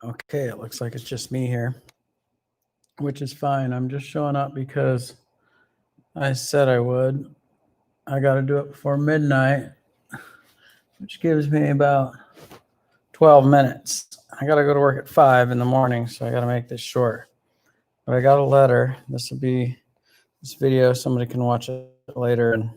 Okay, it looks like it's just me here, which is fine. I'm just showing up because I said I would. I got to do it before midnight, which gives me about 12 minutes. I got to go to work at 5 in the morning, so I got to make this short. But I got a letter. This will be this video. Somebody can watch it later, and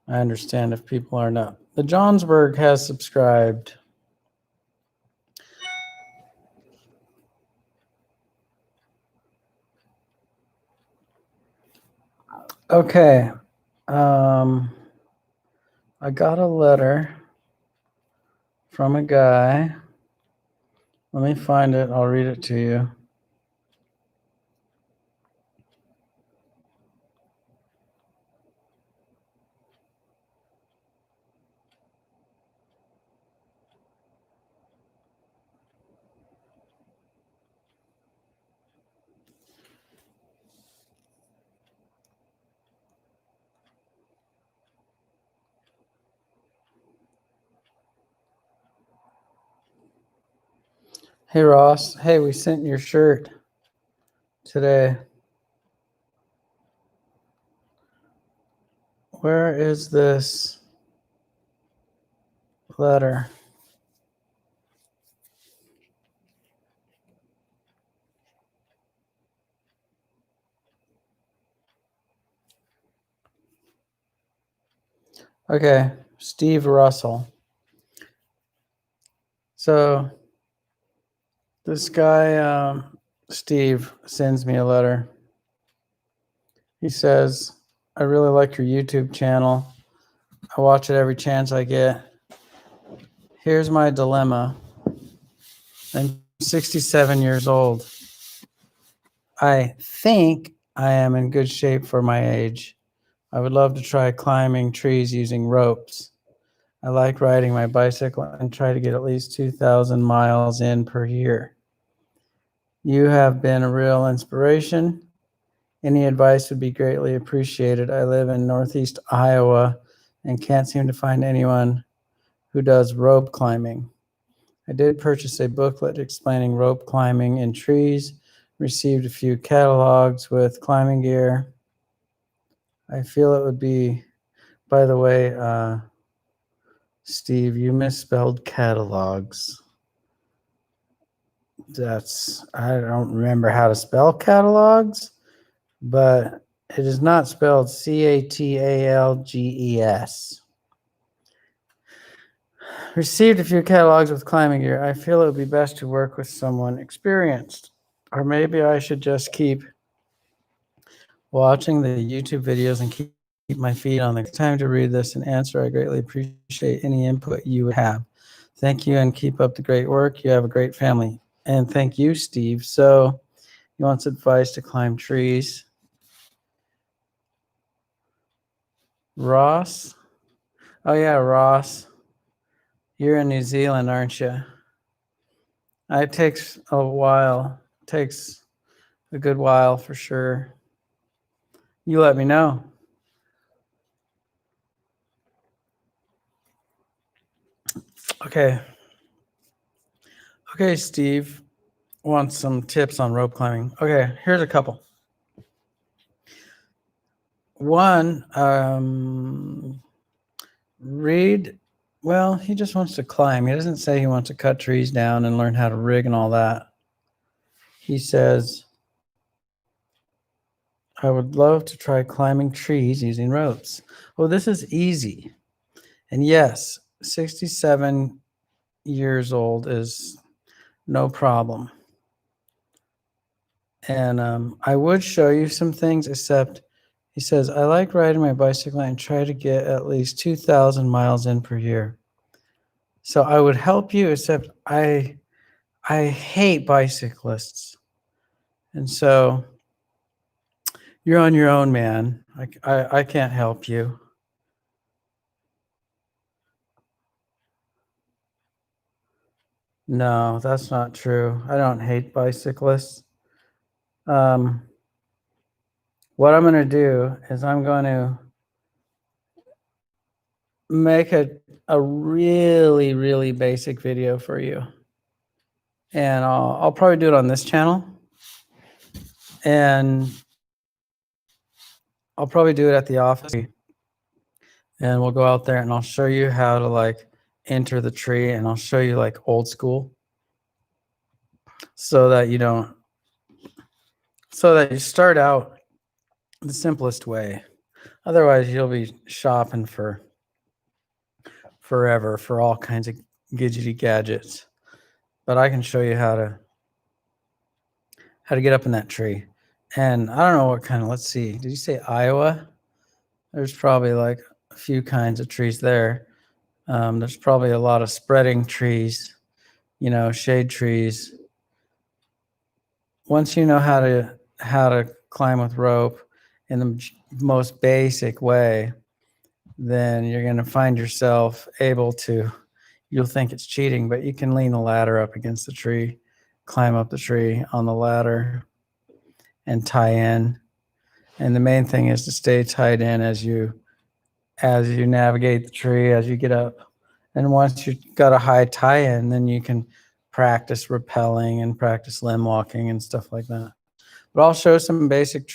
I understand if people aren't up. The Johnsburg has subscribed. Okay. I got a letter from a guy. Let me find it. I'll read it to you. Hey, Ross. Hey, we sent your shirt today. Where is this letter? Okay, Steve Russell. So this guy, Steve, sends me a letter. He says, I really like your YouTube channel. I watch it every chance I get. Here's my dilemma. I'm 67 years old. I think I am in good shape for my age. I would love to try climbing trees using ropes. I like riding my bicycle and try to get at least 2,000 miles in per year. You have been a real inspiration. Any advice would be greatly appreciated. I live in Northeast Iowa and can't seem to find anyone who does rope climbing. I did purchase a booklet explaining rope climbing in trees, received a few catalogs with climbing gear. I feel it would be, by the way, Steve, you misspelled catalogs. I don't remember how to spell catalogs, but it is not spelled Catalges. Received a few catalogs with climbing gear. I feel it would be best to work with someone experienced, or maybe I should just keep watching the YouTube videos and keep my feet on the time to read this and answer. I greatly appreciate any input you would have. Thank you and keep up the great work. You have a great family. And thank you, Steve. So he wants advice to climb trees. Ross? Oh, yeah, Ross. You're in New Zealand, aren't you? It takes a while. It takes a good while for sure. You let me know. Okay. Okay, Steve wants some tips on rope climbing. Okay, here's a couple. One, well, he just wants to climb. He doesn't say he wants to cut trees down and learn how to rig and all that. He says, I would love to try climbing trees using ropes. Well, this is easy. And yes, 67 years old is no problem. And I would show you some things, except he says, I like riding my bicycle and try to get at least 2,000 miles in per year. So I would help you, except I hate bicyclists. And so you're on your own, man. I can't help you. No, that's not true. I don't hate bicyclists. What I'm going to do is I'm going to make a really, really basic video for you. And I'll probably do it on this channel. And I'll probably do it at the office. And we'll go out there and I'll show you how to like enter the tree, and I'll show you like old school so that you start out the simplest way. Otherwise, you'll be shopping for forever for all kinds of gadgety gadgets. But I can show you how to get up in that tree. And I don't know what kind of, let's see, did you say Iowa? There's probably like a few kinds of trees there. There's probably a lot of spreading trees, shade trees. Once you know how to climb with rope in the most basic way, then you're going to find yourself able to, you'll think it's cheating, but you can lean the ladder up against the tree, climb up the tree on the ladder, and tie in. And the main thing is to stay tied in as you navigate the tree, as you get up. And once you've got a high tie-in, then you can practice rappelling and practice limb walking and stuff like that. But I'll show some basic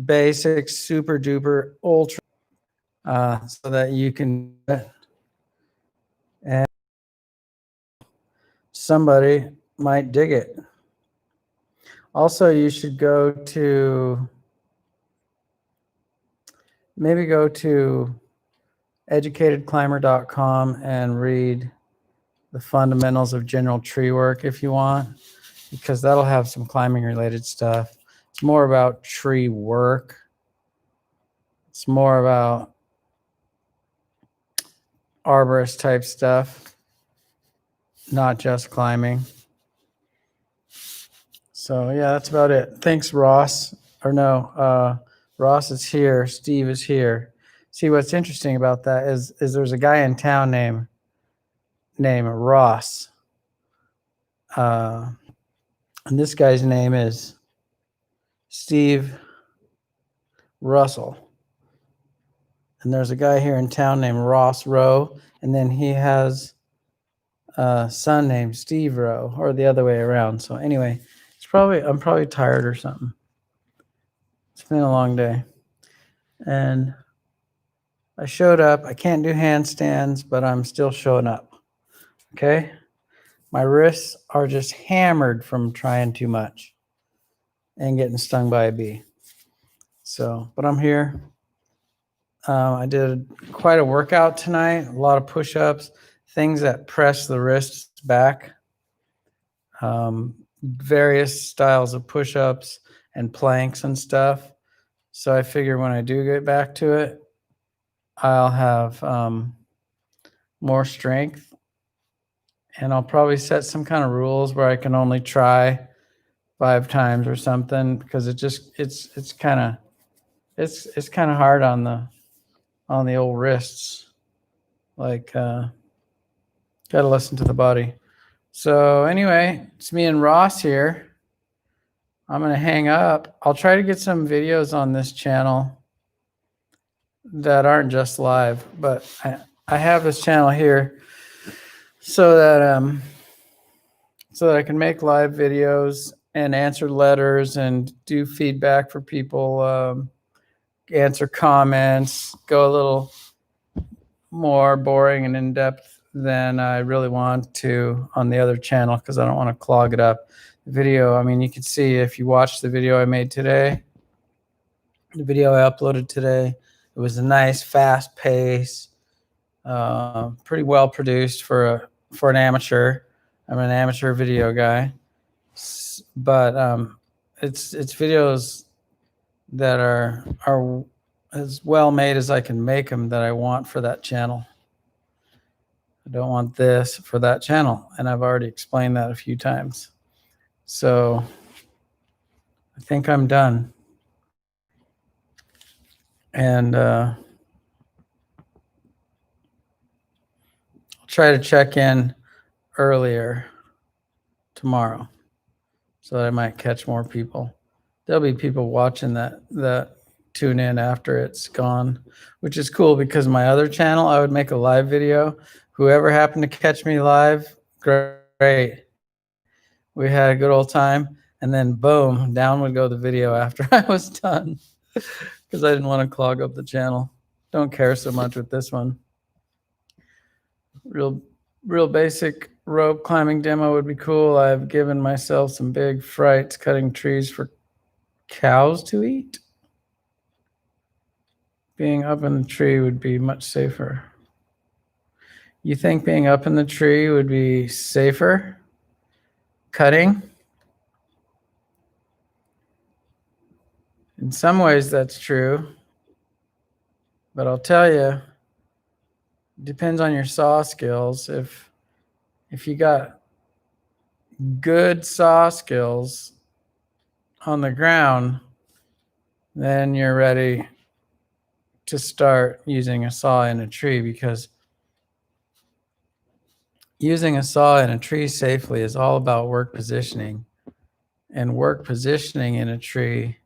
basic super duper ultra so that you can, and somebody might dig it. Also, you should go to educatedclimber.com and read the fundamentals of general tree work if you want, because that'll have some climbing related stuff. It's more about tree work. It's more about arborist type stuff, not just climbing. So yeah, that's about it. Thanks, Ross. Ross is here. Steve is here. See, what's interesting about that is there's a guy in town named Ross. And this guy's name is Steve Russell. And there's a guy here in town named Ross Rowe. And then he has a son named Steve Rowe, or the other way around. So anyway, I'm probably tired or something. It's been a long day. And I showed up. I can't do handstands, but I'm still showing up. Okay? My wrists are just hammered from trying too much and getting stung by a bee. So, but I'm here. I did quite a workout tonight, a lot of push-ups, things that press the wrists back, various styles of push-ups and planks and stuff. So I figure when I do get back to it, I'll have more strength, and I'll probably set some kind of rules where I can only try 5 times or something, because it's kind of hard on the old wrists. Like, got to listen to the body. So anyway, it's me and Ross here. I'm going to hang up. I'll try to get some videos on this channel that aren't just live, but I have this channel here so that I can make live videos and answer letters and do feedback for people, answer comments, go a little more boring and in-depth than I really want to on the other channel, because I don't want to clog it up. The video, I mean, you can see if you watch the video I made today, the video I uploaded today, it was a nice fast pace, pretty well produced for an amateur. I'm an amateur video guy, but it's videos that are as well made as I can make them, that I want for that channel. I don't want this for that channel, and I've already explained that a few times. So I think I'm done. And I'll try to check in earlier tomorrow so that I might catch more people. There'll be people watching that tune in after it's gone, which is cool because my other channel, I would make a live video. Whoever happened to catch me live, great. We had a good old time. And then boom, down would go the video after I was done because I didn't want to clog up the channel. Don't care so much with this one. Real basic rope climbing demo would be cool. I've given myself some big frights cutting trees for cows to eat. Being up in the tree would be much safer. You think being up in the tree would be safer? Cutting? In some ways that's true. But I'll tell you, it depends on your saw skills. If you got good saw skills on the ground, then you're ready to start using a saw in a tree, because using a saw in a tree safely is all about work positioning. And work positioning in a tree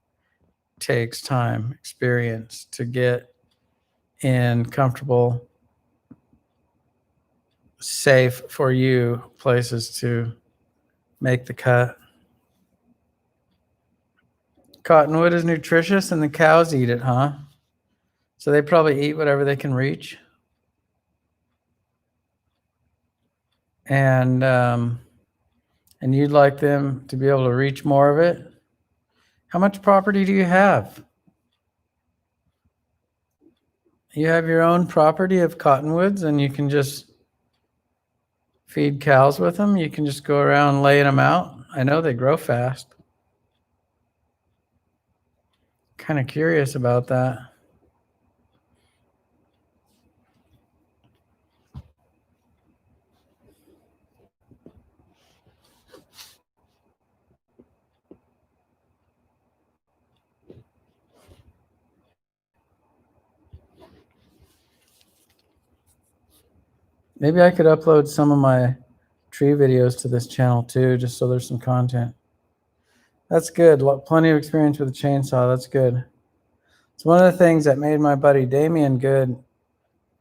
takes time, experience to get in comfortable, safe for you places to make the cut. Cottonwood is nutritious and the cows eat it, huh? So they probably eat whatever they can reach. And you'd like them to be able to reach more of it. How much property do you have? You have your own property of cottonwoods and you can just feed cows with them. You can just go around laying them out. I know they grow fast. Kind of curious about that. Maybe I could upload some of my tree videos to this channel too, just so there's some content. That's good. Plenty of experience with a chainsaw. That's good. It's one of the things that made my buddy Damien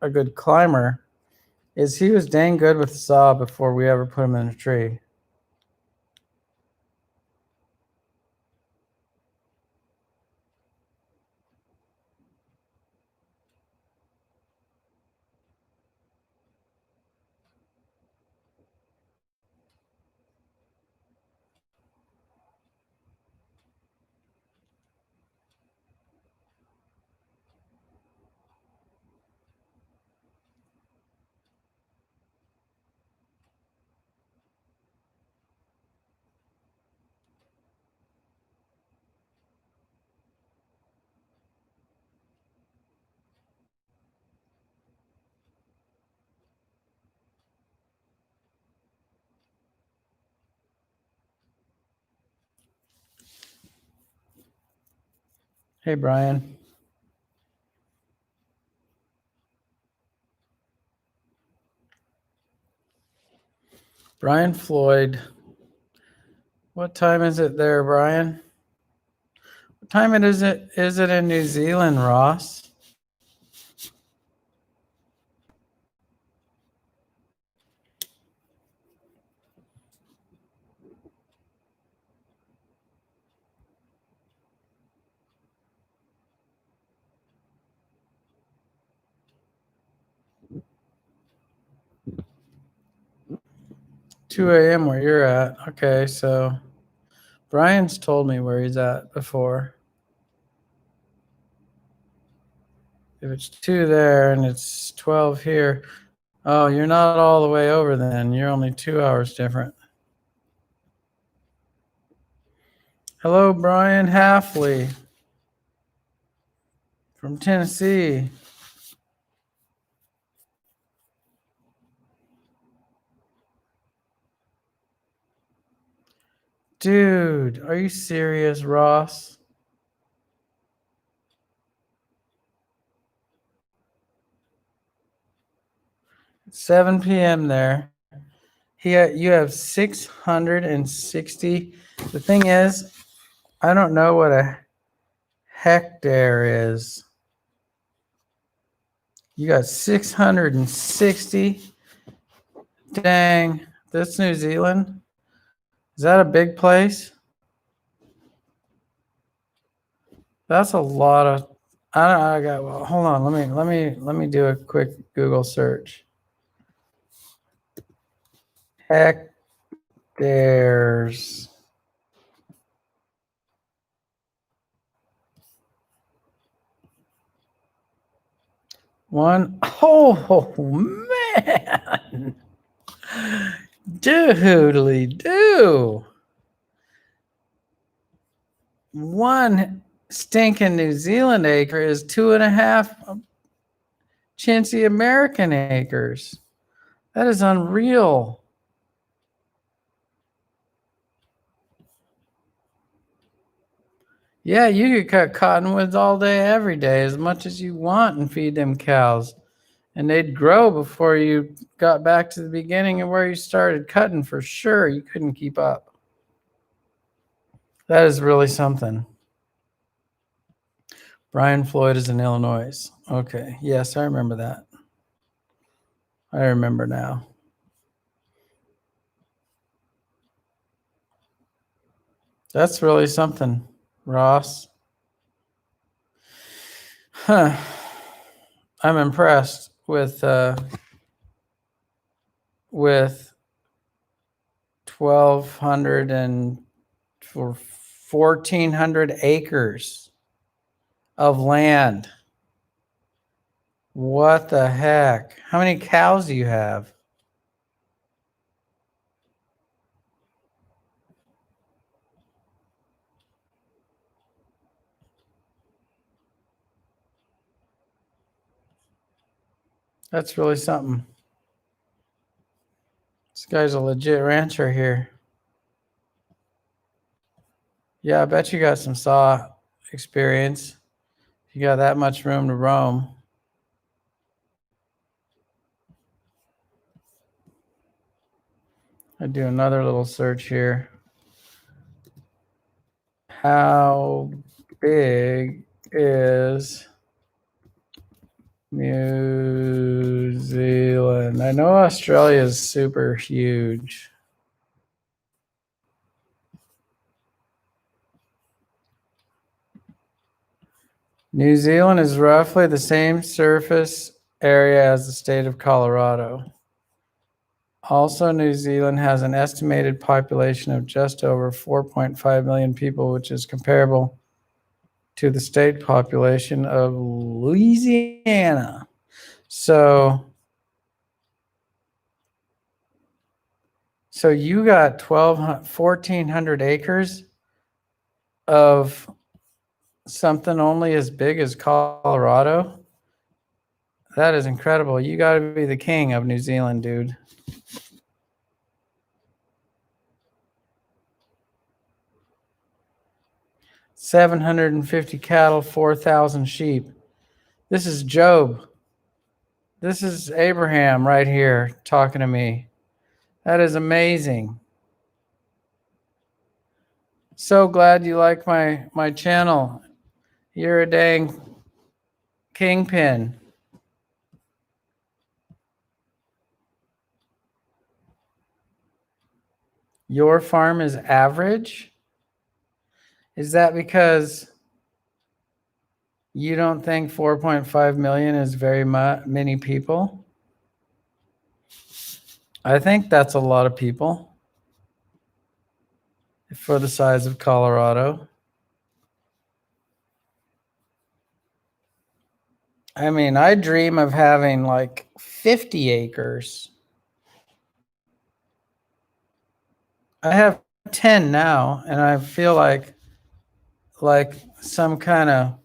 a good climber, is he was dang good with the saw before we ever put him in a tree. Hey, Brian. Brian Floyd. What time is it there, Brian? What time is it in New Zealand, Ross? Two a.m. where you're at. Okay, so Brian's told me where he's at before. If it's 2 there and it's 12 here, oh, you're not all the way over then. You're only 2 hours different. Hello, Brian Halfley from Tennessee. Dude, are you serious, Ross? It's 7 p.m. there. You have 660. The thing is, I don't know what a hectare is. You got 660. Dang, that's New Zealand. Is that a big place? That's a lot of. I don't. I got. Well, hold on. Let me do a quick Google search. Hectares. One. Oh man, doodly do. One stinking New Zealand acre is 2.5 chintzy American acres. That is unreal. Yeah, you could cut cottonwoods all day, every day, as much as you want and feed them cows. And they'd grow before you got back to the beginning of where you started cutting for sure. You couldn't keep up. That is really something. Brian Floyd is in Illinois. Okay. Yes, I remember that. I remember now. That's really something, Ross. Huh. I'm impressed with 1,200 and 1,400 acres of land. What the heck? How many cows do you have? That's really something. This guy's a legit rancher here. Yeah, I bet you got some saw experience. You got that much room to roam. I do another little search here. How big is New Zealand? I know Australia is super huge. New Zealand is roughly the same surface area as the state of Colorado. Also, New Zealand has an estimated population of just over 4.5 million people, which is comparable to the state population of Louisiana. So you got 1,400 acres of something only as big as Colorado. That is incredible. You got to be the king of New Zealand, dude. $750 cattle, 4,000 sheep. This is Job. This is Abraham right here talking to me. That is amazing. So glad you like my channel. You're a dang kingpin. Your farm is average? Is that because you don't think 4.5 million is very many people? I think that's a lot of people for the size of Colorado. I mean, I dream of having like 50 acres. I have 10 now, and I feel like some kind of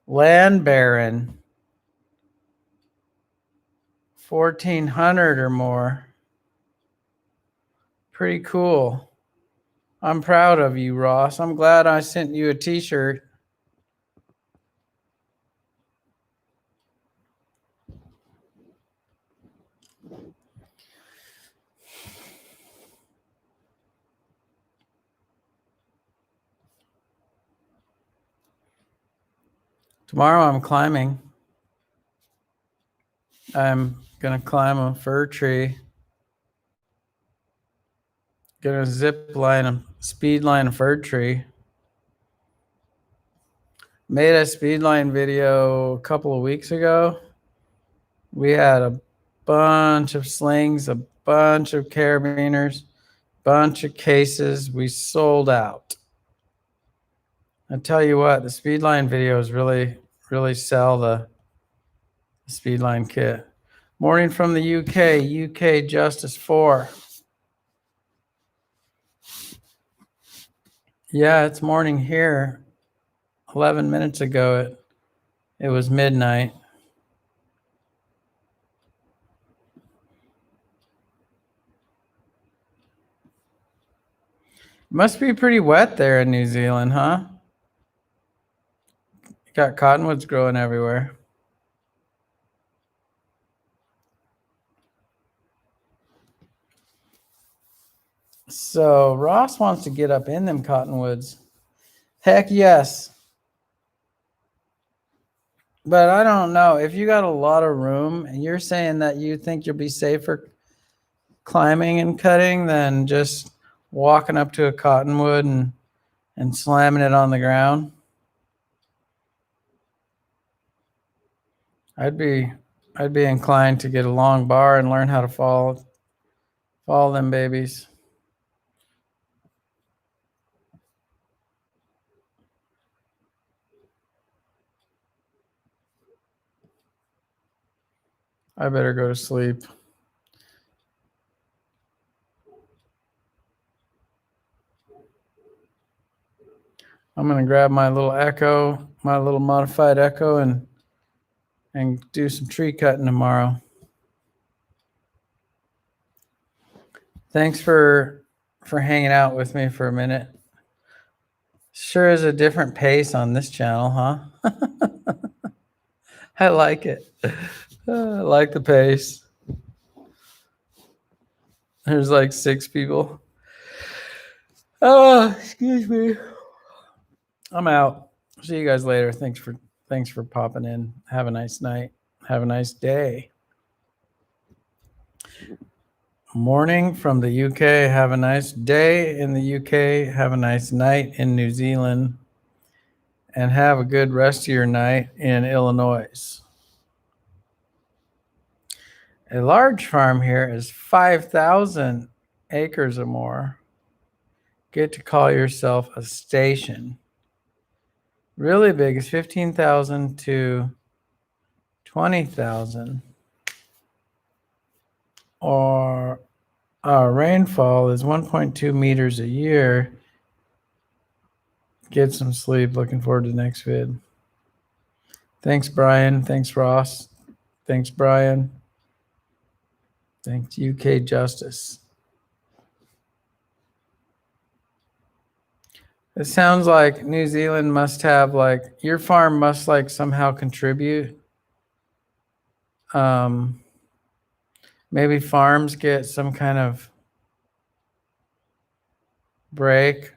land baron. 1,400 or more. Pretty cool. I'm proud of you, Ross. I'm glad I sent you a t-shirt. Tomorrow I'm climbing. I'm going to climb a fir tree. Going to zip line a speed line a fir tree. Made a speed line video a couple of weeks ago. We had a bunch of slings, a bunch of carabiners, bunch of cases. We sold out. I tell you what, the Speedline videos really sell the Speedline kit. Morning from the UK, UK Justice 4. Yeah, it's morning here. 11 minutes ago, it was midnight. Must be pretty wet there in New Zealand, huh? Got cottonwoods growing everywhere. So Ross wants to get up in them cottonwoods. Heck yes. But I don't know. If you got a lot of room and you're saying that you think you'll be safer climbing and cutting than just walking up to a cottonwood and slamming it on the ground, I'd be inclined to get a long bar and learn how to follow them babies. I better go to sleep. I'm gonna grab my little Echo, my little modified Echo, and do some tree cutting tomorrow. Thanks for hanging out with me for a minute. Sure is a different pace on this channel, huh? I like it. I like the pace. There's like 6 people. Oh, excuse me. I'm out. See you guys later. Thanks for popping in. Have a nice night. Have a nice day. Morning from the UK. Have a nice day in the UK. Have a nice night in New Zealand. And have a good rest of your night in Illinois. A large farm here is 5,000 acres or more. Get to call yourself a station. Really big is 15,000 to 20,000. Or our rainfall is 1.2 meters a year. Get some sleep. Looking forward to the next vid. Thanks, Brian. Thanks, Ross. Thanks, Brian. Thanks, UK Justice. It sounds like New Zealand must have your farm must somehow contribute. Maybe farms get some kind of break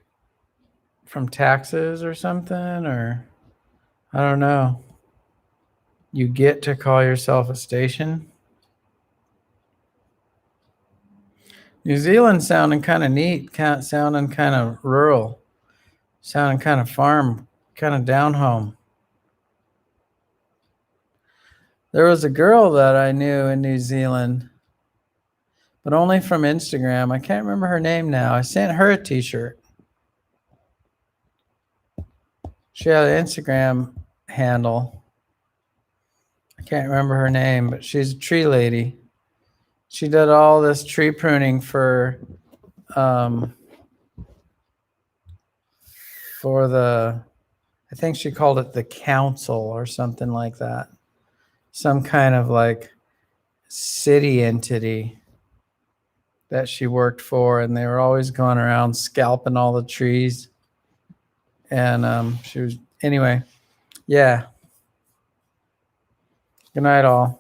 from taxes or something, or I don't know. You get to call yourself a station. New Zealand sounding kind of neat, sounding kind of rural, sounding kind of farm, kind of down home. There was a girl that I knew in New Zealand, but only from Instagram. I can't remember her name now. I sent her a t-shirt. She had an Instagram handle. I can't remember her name, but she's a tree lady. She did all this tree pruning for the, I think she called it the council or something like that. Some kind of city entity that she worked for, and they were always going around scalping all the trees. And she was, anyway, yeah. Good night, all.